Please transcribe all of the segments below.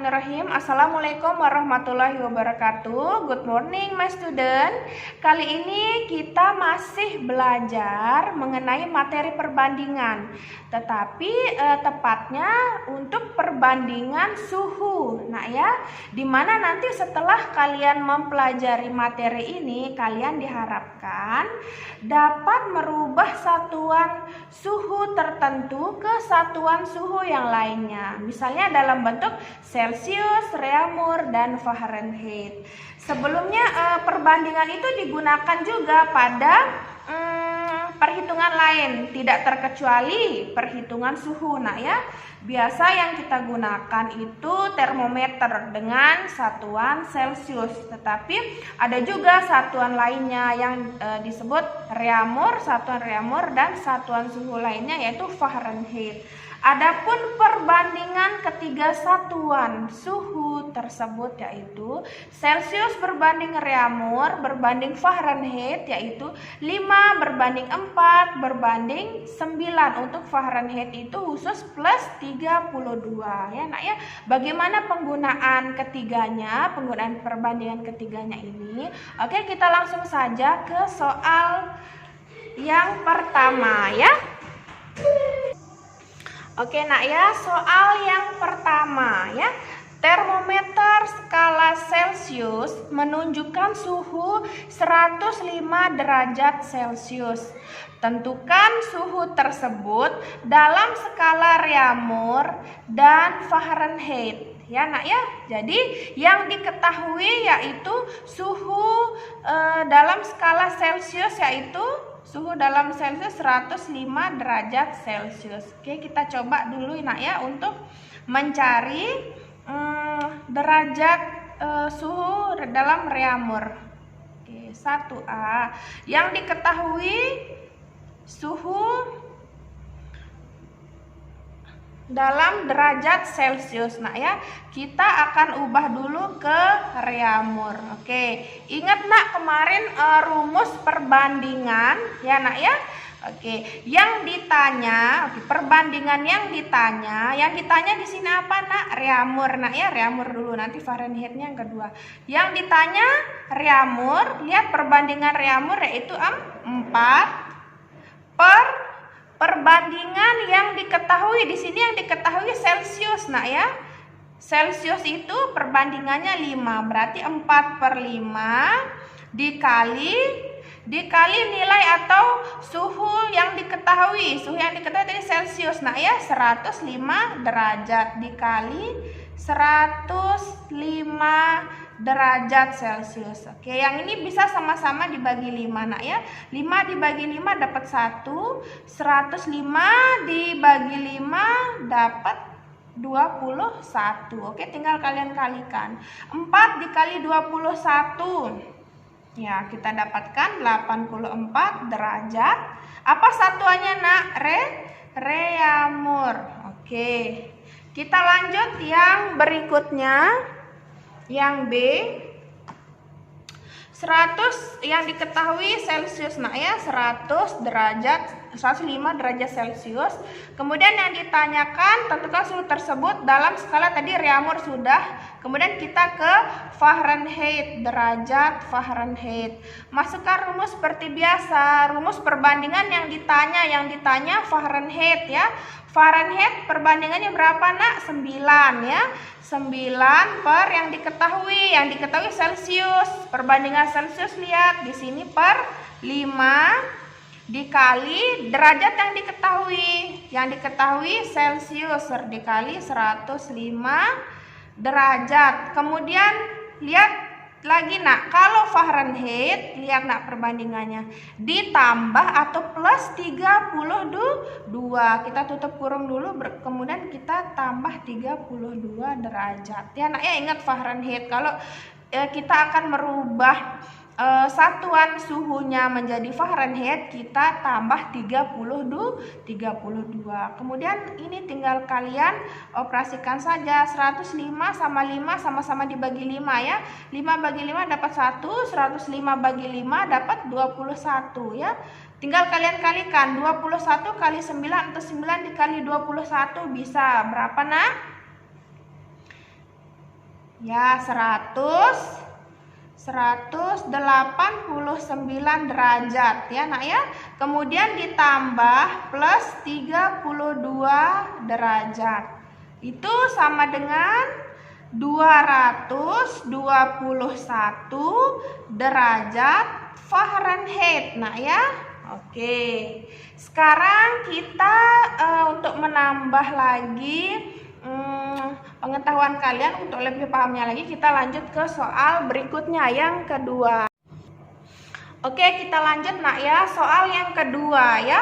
Bismillahirrahmanirrahim. Assalamualaikum warahmatullahi wabarakatuh. Good morning my student. Kali ini kita masih belajar mengenai materi perbandingan, tetapi tepatnya untuk perbandingan suhu. Nah ya, dimana nanti setelah kalian mempelajari materi ini, kalian diharapkan dapat merubah satuan suhu tertentu ke satuan suhu yang lainnya. Misalnya dalam bentuk Celsius, Reaumur, dan Fahrenheit. Sebelumnya perbandingan itu digunakan juga pada perhitungan lain, tidak terkecuali perhitungan suhu. Nah ya, biasa yang kita gunakan itu termometer dengan satuan Celsius, tetapi ada juga satuan lainnya yang disebut Reaumur, satuan Reaumur, dan satuan suhu lainnya yaitu Fahrenheit. Adapun perbandingan ketiga satuan suhu tersebut yaitu Celsius berbanding Reaumur berbanding Fahrenheit, yaitu 5 berbanding 4 berbanding 9. Untuk Fahrenheit itu khusus plus 32 ya Nak ya. Bagaimana penggunaan ketiganya, penggunaan perbandingan ketiganya ini? Oke, kita langsung saja ke soal yang pertama ya. Oke Nak ya, soal yang pertama ya. Termometer skala Celsius menunjukkan suhu 105 derajat Celsius. Tentukan suhu tersebut dalam skala Reaumur dan Fahrenheit. Ya Nak ya, jadi yang diketahui yaitu suhu dalam skala Celsius yaitu suhu dalam Celsius 105 derajat Celsius. Oke, kita coba dulu Nak ya untuk mencari derajat suhu dalam Reaumur. Oke, 1A. Yang diketahui suhu dalam derajat Celsius. Nah ya, kita akan ubah dulu ke Reaumur. Oke, ingat Nak kemarin rumus perbandingan ya Nak ya. Oke, yang ditanya, perbandingan yang ditanya di sini apa Nak? Reaumur Nak ya, Reaumur dulu, nanti Fahrenheitnya yang kedua. Yang ditanya Reaumur, lihat perbandingan Reaumur yaitu 4 per perbandingan yang diketahui di sini, yang diketahui Celsius Nak ya. Celsius itu perbandingannya 5, berarti 4 per 5 dikali nilai atau suhu yang diketahui. Suhu yang diketahui tadi Celsius Nak ya, 105 derajat dikali 105 derajat Celsius. Oke, yang ini bisa sama-sama dibagi 5 Nak ya. 5 dibagi 5 dapat 1. 105 dibagi 5 dapat 21. Oke, tinggal kalian kalikan. 4 dikali 21. Ya, kita dapatkan 84 derajat. Apa satuannya Nak? Reaumur. Oke. Kita lanjut yang berikutnya. Yang B, 100 yang diketahui Celsius Nak ya, 105 derajat Celsius. Kemudian yang ditanyakan tentukan suhu tersebut dalam skala tadi Reaumur sudah. Kemudian kita ke Fahrenheit, derajat Fahrenheit. Masukkan rumus seperti biasa, rumus perbandingan yang ditanya Fahrenheit ya. Fahrenheit perbandingannya berapa Nak? 9 ya. 9 per yang diketahui Celsius. Perbandingan Celsius lihat di sini per 5 dikali derajat yang diketahui. Yang diketahui Celsius dikali 105 derajat. Kemudian lihat lagi Nak, kalau Fahrenheit, lihat Nak perbandingannya ditambah atau plus 32. Kita tutup kurung dulu, kemudian kita tambah 32 derajat. Ya Nak ya, ingat Fahrenheit. Kalau kita akan merubah satuan suhunya menjadi Fahrenheit, kita tambah 32. Kemudian ini tinggal kalian operasikan saja. 105 sama 5 sama-sama dibagi 5 ya. 5 bagi 5 dapat 1, 105 bagi 5 dapat 21 ya. Tinggal kalian kalikan, 21 kali 9 atau 9 dikali 21 bisa berapa Nak? Ya, 189 derajat ya Nak ya. Kemudian ditambah plus 32 derajat. Itu sama dengan 221 derajat Fahrenheit Nak ya. Oke. Sekarang kita untuk menambah lagi pengetahuan kalian, untuk lebih pahamnya lagi, kita lanjut ke soal berikutnya yang kedua. Oke, kita lanjut Nak ya, soal yang kedua ya.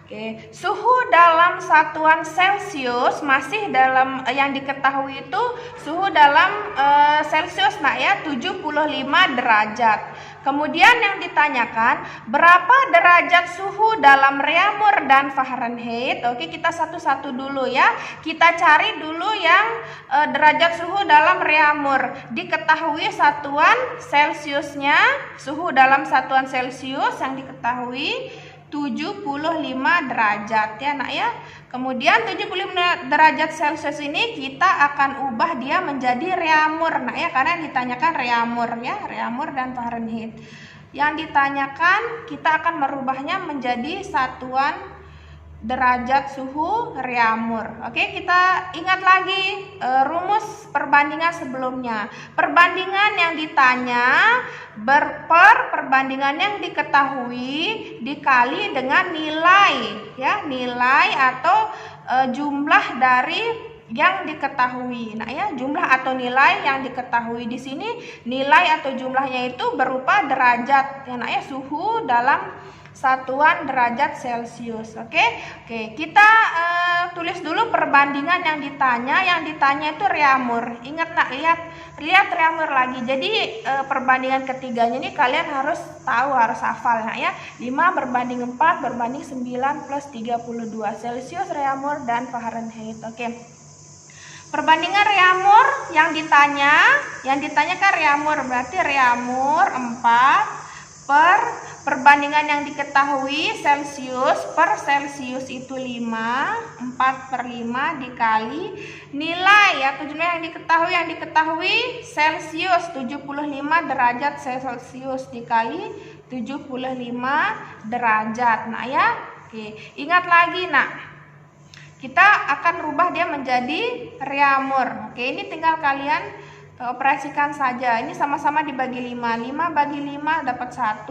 Oke, suhu dalam satuan Celcius, masih dalam yang diketahui itu suhu dalam Celcius Nak ya, 75 derajat. Kemudian yang ditanyakan berapa derajat suhu dalam Reaumur dan Fahrenheit. Oke, kita satu-satu dulu ya. Kita cari dulu yang derajat suhu dalam Reaumur. Diketahui satuan Celciusnya, suhu dalam satuan Celcius yang diketahui 75 derajat ya Nak ya. Kemudian 75 derajat Celcius ini kita akan ubah dia menjadi Reaumur Nak ya, karena yang ditanyakan Reaumur ya, Reaumur dan Fahrenheit. Yang ditanyakan kita akan merubahnya menjadi satuan derajat suhu Reaumur. Oke, kita ingat lagi rumus perbandingan sebelumnya. Perbandingan yang ditanya perbandingan yang diketahui dikali dengan nilai ya, nilai atau jumlah dari yang diketahui. Nah ya, jumlah atau nilai yang diketahui di sini, nilai atau jumlahnya itu berupa derajat ya Nak ya, suhu dalam satuan derajat Celcius. Oke, kita tulis dulu perbandingan yang ditanya. Yang ditanya itu Reaumur. Ingat Nak, lihat Reaumur lagi. Jadi perbandingan ketiganya ini kalian harus tahu, harus hafal Nak ya. 5 berbanding 4 berbanding 9 plus 32 Celcius, Reaumur dan Fahrenheit. Oke. Perbandingan Reaumur yang ditanyakan Reaumur, berarti Reaumur 4 per perbandingan yang diketahui Celcius per Celcius itu 5, 4 per 5 dikali nilai atau jumlah yang diketahui Celcius 75 derajat Celcius dikali 75 derajat. Nah ya, oke, ingat lagi Nak, kita akan rubah dia menjadi Reaumur. Oke, ini tinggal kalian operasikan saja. Ini sama-sama dibagi 5. 5 bagi 5 dapat 1.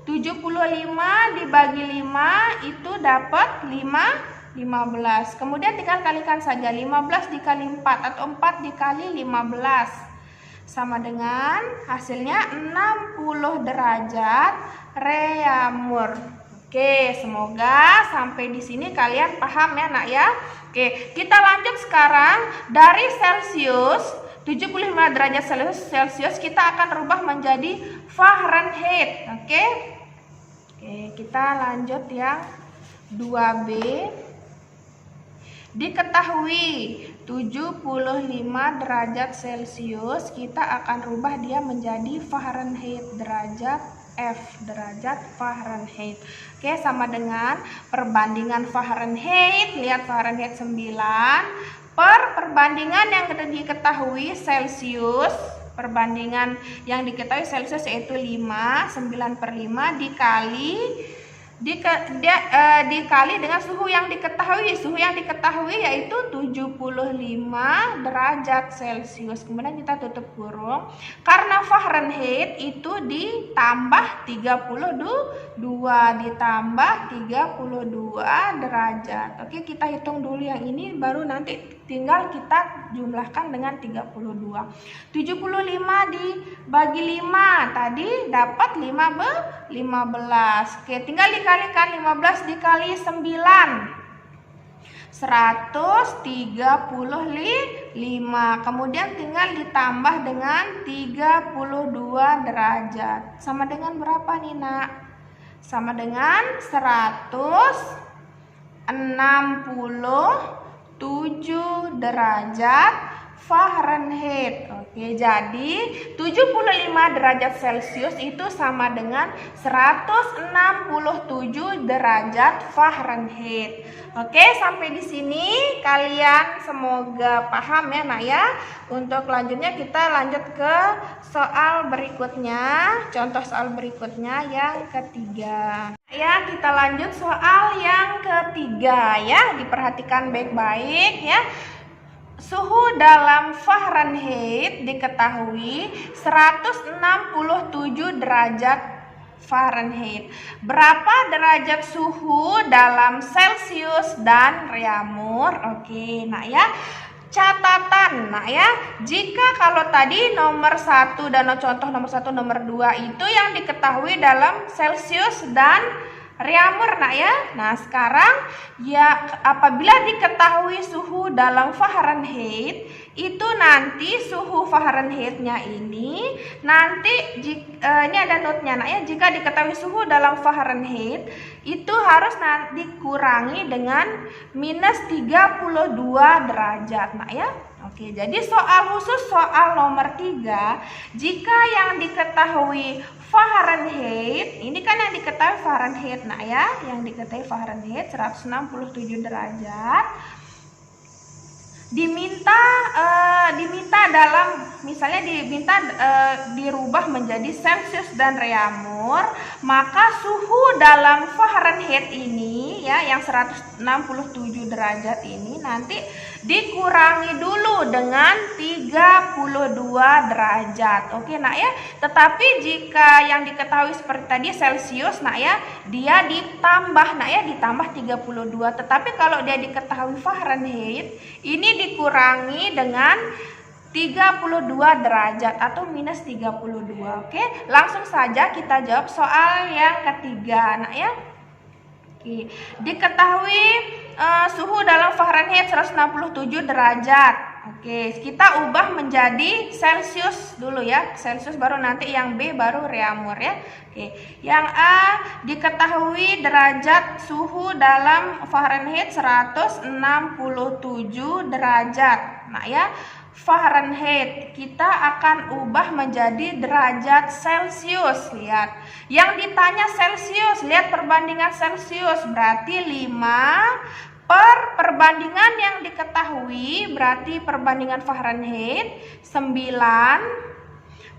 75 dibagi 5 itu dapat 15. Kemudian tinggal kalikan saja. 15 dikali 4 atau 4 dikali 15 sama dengan hasilnya 60 derajat Reaumur. Oke, semoga sampai di sini kalian paham ya Nak ya. Oke, kita lanjut sekarang dari Celcius 75 derajat Celcius kita akan rubah menjadi Fahrenheit. Oke, kita lanjut yang 2B. Diketahui 75 derajat Celcius kita akan rubah dia menjadi Fahrenheit, derajat F, derajat Fahrenheit. Oke, sama dengan perbandingan Fahrenheit. Lihat Fahrenheit 9 per perbandingan yang diketahui Celcius, perbandingan yang diketahui Celcius yaitu 5, 9 per 5 dikali dengan suhu yang diketahui. Suhu yang diketahui yaitu 75 derajat Celcius. Kemudian kita tutup kurung. Karena Fahrenheit itu ditambah 32 derajat. Oke, kita hitung dulu yang ini, baru nanti tinggal kita jumlahkan dengan 32. 75 dibagi 5 tadi dapat 15. Oke, tinggal dikalikan 15 dikali 9. 135. Kemudian tinggal ditambah dengan 32 derajat. Sama dengan berapa nih Nak? Sama dengan 167 derajat Fahrenheit. Oke, jadi 75 derajat Celcius itu sama dengan 167 derajat Fahrenheit. Oke, sampai di sini kalian semoga paham ya, Nak ya. Untuk lanjutnya kita lanjut ke soal berikutnya, contoh soal berikutnya yang ketiga. Ya, kita lanjut soal yang ketiga ya. Diperhatikan baik-baik ya. Suhu dalam Fahrenheit diketahui 167 derajat Fahrenheit. Berapa derajat suhu dalam Celcius dan Reaumur? Oke, nah ya. Catatan, nah ya, jika kalau tadi nomor 1 dan contoh nomor 1, nomor 2 itu yang diketahui dalam Celcius dan Reaumur, nak ya. Nah, sekarang ya apabila diketahui suhu dalam Fahrenheit, itu nanti suhu Fahrenheit-nya ini nanti ini ada note-nya, nak ya. Jika diketahui suhu dalam Fahrenheit itu harus nanti dikurangi dengan minus 32 derajat, nak ya. Oke, jadi soal khusus soal nomor 3, jika yang diketahui Fahrenheit, ini kan yang diketahui Fahrenheit, nak ya, yang diketahui Fahrenheit 167 derajat, diminta dalam misalnya dirubah menjadi Celcius dan Reaumur, maka suhu dalam Fahrenheit ini ya yang 167 derajat ini nanti dikurangi dulu dengan 32 derajat. Oke, nak ya. Tetapi jika yang diketahui seperti tadi Celcius, nak ya, dia ditambah, nak ya, ditambah 32. Tetapi kalau dia diketahui Fahrenheit, ini dikurangi dengan 32 derajat atau minus 32. Oke, langsung saja kita jawab soal yang ketiga, nak ya. Oke, diketahui suhu dalam Fahrenheit 167 derajat. Oke, kita ubah menjadi Celcius dulu ya. Celcius baru nanti yang B baru Reaumur ya. Oke, yang A diketahui derajat suhu dalam Fahrenheit 167 derajat. Nah ya, Fahrenheit kita akan ubah menjadi derajat Celcius. Lihat, yang ditanya Celcius, lihat perbandingan Celcius berarti 5 per perbandingan yang diketahui, berarti perbandingan Fahrenheit 9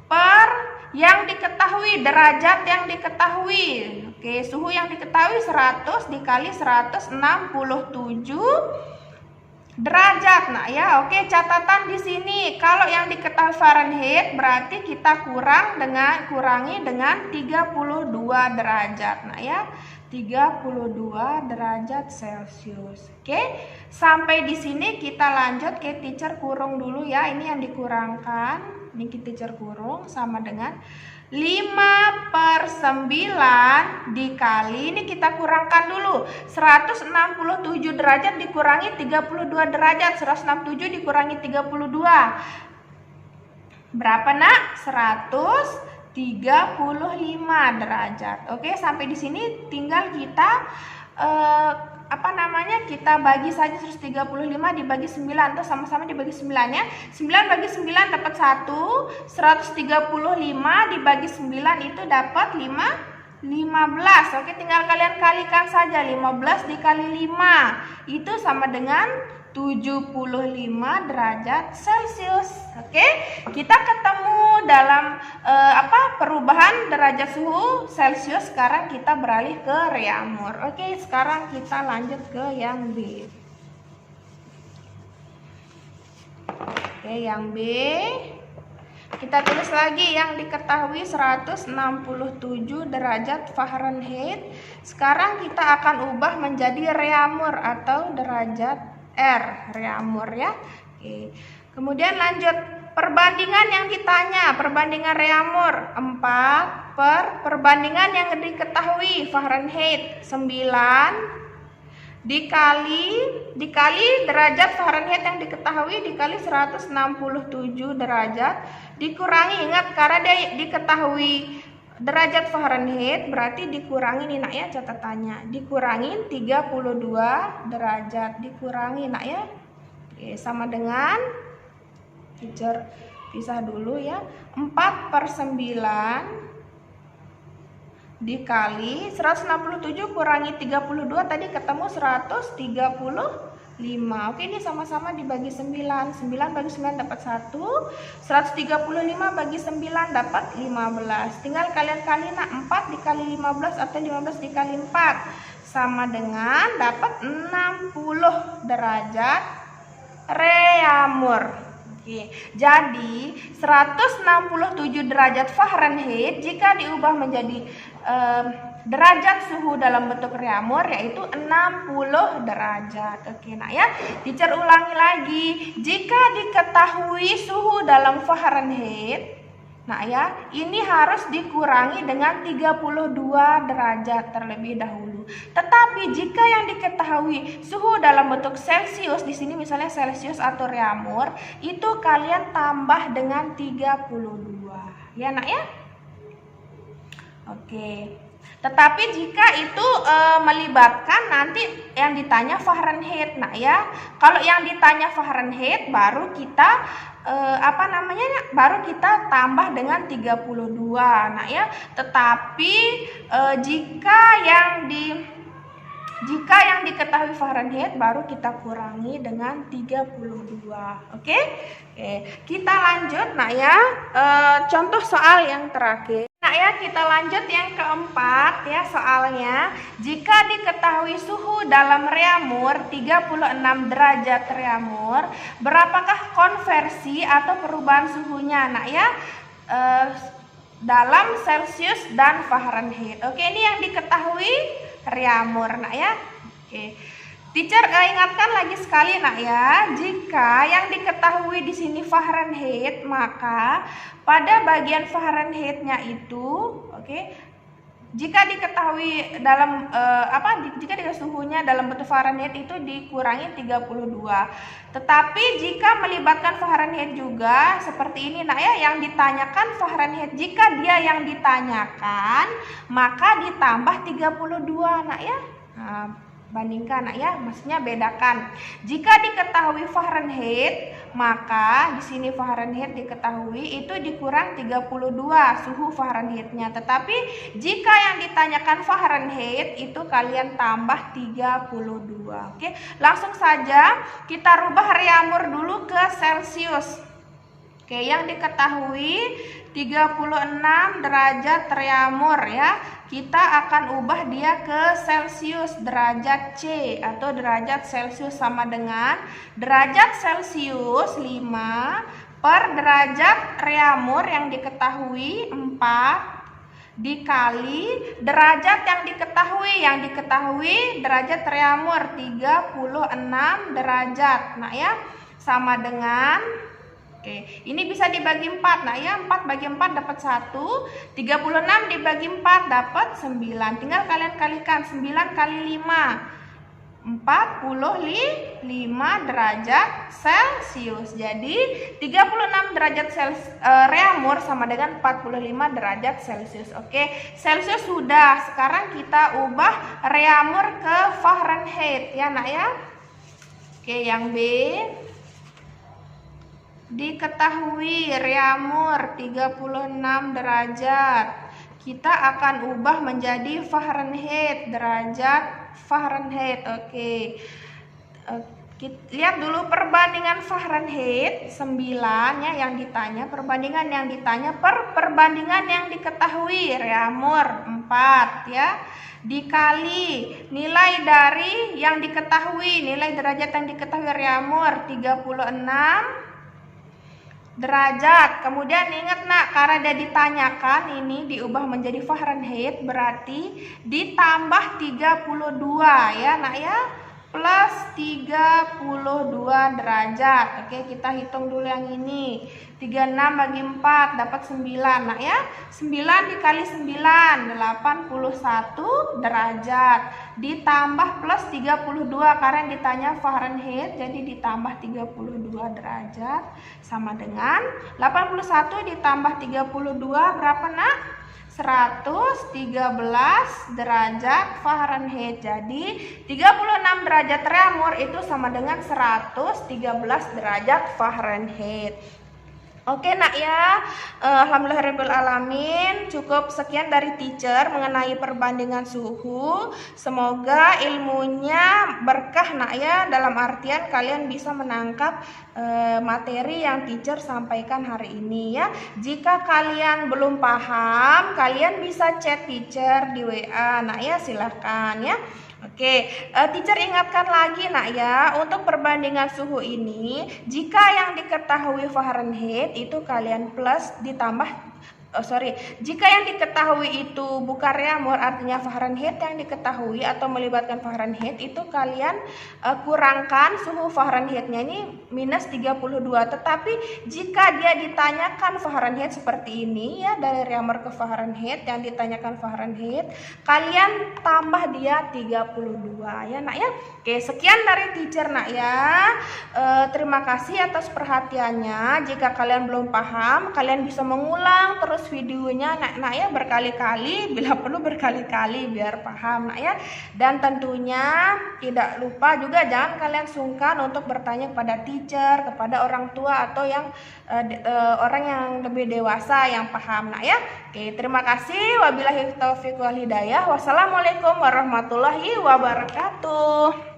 per yang diketahui, derajat yang diketahui. Oke, suhu yang diketahui 100 dikali 167 derajat. Nah ya, oke, catatan di sini kalau yang diketahui Fahrenheit berarti kita kurangi dengan 32 derajat. Nah ya, 32 derajat Celcius. Oke, sampai di sini kita lanjut ke teacher kurung dulu ya. Ini yang dikurangkan, ini teacher kurung sama dengan 5 per 9 dikali, ini kita kurangkan dulu, 167 derajat dikurangi 32 derajat, 167 dikurangi 32 berapa nak? 135 derajat. Oke, sampai di sini tinggal kita kita bagi saja 135 dibagi 9, atau sama-sama dibagi 9 ya. 9 bagi 9 dapat 1, 135 dibagi 9 itu dapat 15. Oke, tinggal kalian kalikan saja, 15 dikali 5 itu sama dengan 75 derajat Celcius. Oke, kita ketemu dalam perubahan derajat suhu Celcius. Sekarang kita beralih ke Reaumur. Oke, sekarang kita lanjut ke yang B. Oke, yang B kita tulis lagi yang diketahui 167 derajat Fahrenheit. Sekarang kita akan ubah menjadi Reaumur atau derajat R, Reaumur ya. Oke. Kemudian lanjut perbandingan yang ditanya, perbandingan Reaumur 4 per perbandingan yang diketahui Fahrenheit 9 dikali derajat Fahrenheit yang diketahui dikali 167 derajat dikurangi, ingat karena dia diketahui derajat Fahrenheit berarti dikurangi nih nak ya, catatannya dikurangi 32 derajat dikurangi nak ya. Oke, sama dengan Teacher pisah dulu ya. 4/9 dikali 167 kurangi 32 tadi ketemu 135. Oke, ini sama-sama dibagi 9. 9 bagi 9 dapat 1. 135 bagi 9 dapat 15. Tinggal kalian kali 4 dikali 15 atau 15 dikali 4 sama dengan dapat 60 derajat reamur. Oke, jadi 167 derajat Fahrenheit jika diubah menjadi derajat suhu dalam bentuk reamur yaitu 60 derajat. Oke, nah ya, teacher ulangi lagi. Jika diketahui suhu dalam Fahrenheit, nah ya, ini harus dikurangi dengan 32 derajat terlebih dahulu. Tetapi jika yang diketahui suhu dalam bentuk Celcius, di sini misalnya Celcius atau reamur, itu kalian tambah dengan 32. Ya, nak ya? Oke. Tetapi jika itu melibatkan nanti yang ditanya Fahrenheit, nah ya, kalau yang ditanya Fahrenheit baru kita baru kita tambah dengan 32. Nah ya, tetapi jika yang diketahui Fahrenheit baru kita kurangi dengan 32. Oke? Kita lanjut, nah ya, contoh soal yang terakhir. Nah ya, kita lanjut yang keempat ya, soalnya jika diketahui suhu dalam reamur 36 derajat reamur, berapakah konversi atau perubahan suhunya? Nah ya, dalam Celcius dan Fahrenheit. Oke, ini yang diketahui reamur, nak ya. Oke. Teacher ingatkan lagi sekali, nak ya, jika yang diketahui di sini Fahrenheit, maka pada bagian Fahrenheit-nya itu, oke, jika diketahui dalam jika diketahui suhunya dalam bentuk Fahrenheit itu dikurangi 32. Tetapi jika melibatkan Fahrenheit juga seperti ini, nak ya, yang ditanyakan Fahrenheit, jika dia yang ditanyakan maka ditambah 32, nak ya. Nah, bandingkan, nak ya, maksudnya bedakan. Jika diketahui Fahrenheit, maka di sini Fahrenheit diketahui itu dikurang 32 suhu Fahrenheitnya. Tetapi jika yang ditanyakan Fahrenheit itu kalian tambah 32. Oke, langsung saja kita rubah reamur dulu ke Celcius. Oke, yang diketahui 36 derajat reamur ya. Kita akan ubah dia ke Celcius, derajat C atau derajat Celcius sama dengan derajat Celcius 5 per derajat reamur yang diketahui 4 dikali derajat yang diketahui derajat reamur 36 derajat. Nah ya, sama dengan, oke, ini bisa dibagi 4. Nah ya, 4 bagi 4 dapat 1. 36 dibagi 4 dapat 9. Tinggal kalian kalikan 9 kali 5. 45 derajat Celcius. Jadi 36 derajat reamur sama dengan 45 derajat Celcius. Oke, Celcius sudah. Sekarang kita ubah reamur ke Fahrenheit ya, nak ya. Oke, yang B. Diketahui reamur 36 derajat. Kita akan ubah menjadi Fahrenheit, derajat Fahrenheit. Oke. Lihat dulu perbandingan Fahrenheit 9 ya yang ditanya, perbandingan yang ditanya per perbandingan yang diketahui reamur 4 ya, dikali nilai dari yang diketahui, nilai derajat yang diketahui reamur 36 derajat. Kemudian ingat, nak, karena dia ditanyakan ini diubah menjadi Fahrenheit, berarti ditambah 32 ya, nak ya, plus 32 derajat. Oke, kita hitung dulu yang ini. 36 bagi 4 dapat 9, nak ya. 9 dikali 9 81 derajat. Ditambah plus 32 karena ditanya Fahrenheit, jadi ditambah 32 derajat sama dengan 81 ditambah 32 berapa, nak? 113 derajat Fahrenheit. Jadi 36 derajat reamur itu sama dengan 113 derajat Fahrenheit. Oke nak ya, alhamdulillahirabbil alamin. Cukup sekian dari teacher mengenai perbandingan suhu. Semoga ilmunya berkah nak ya, dalam artian kalian bisa menangkap materi yang teacher sampaikan hari ini ya. Jika kalian belum paham, kalian bisa chat teacher di WA nak ya, silahkan ya. Oke, teacher ingatkan lagi nak ya, untuk perbandingan suhu ini, jika yang diketahui Fahrenheit itu kalian plus ditambah, jika yang diketahui itu bukan reaumur artinya Fahrenheit yang diketahui atau melibatkan Fahrenheit itu kalian kurangkan suhu Fahrenheitnya ini minus 32. Tetapi jika dia ditanyakan Fahrenheit seperti ini ya, dari reaumur ke Fahrenheit yang ditanyakan Fahrenheit, kalian tambah dia 32 ya nak ya. Oke, sekian dari teacher nak ya. Terima kasih atas perhatiannya. Jika kalian belum paham, kalian bisa mengulang terus videonya nak ya berkali-kali, bila perlu berkali-kali biar paham nak ya. Dan tentunya tidak lupa juga jangan kalian sungkan untuk bertanya kepada teacher, kepada orang tua atau yang orang yang lebih dewasa yang paham nak ya. Oke, terima kasih. Wabillahi taufiq wal hidayah. Wassalamualaikum warahmatullahi wabarakatuh.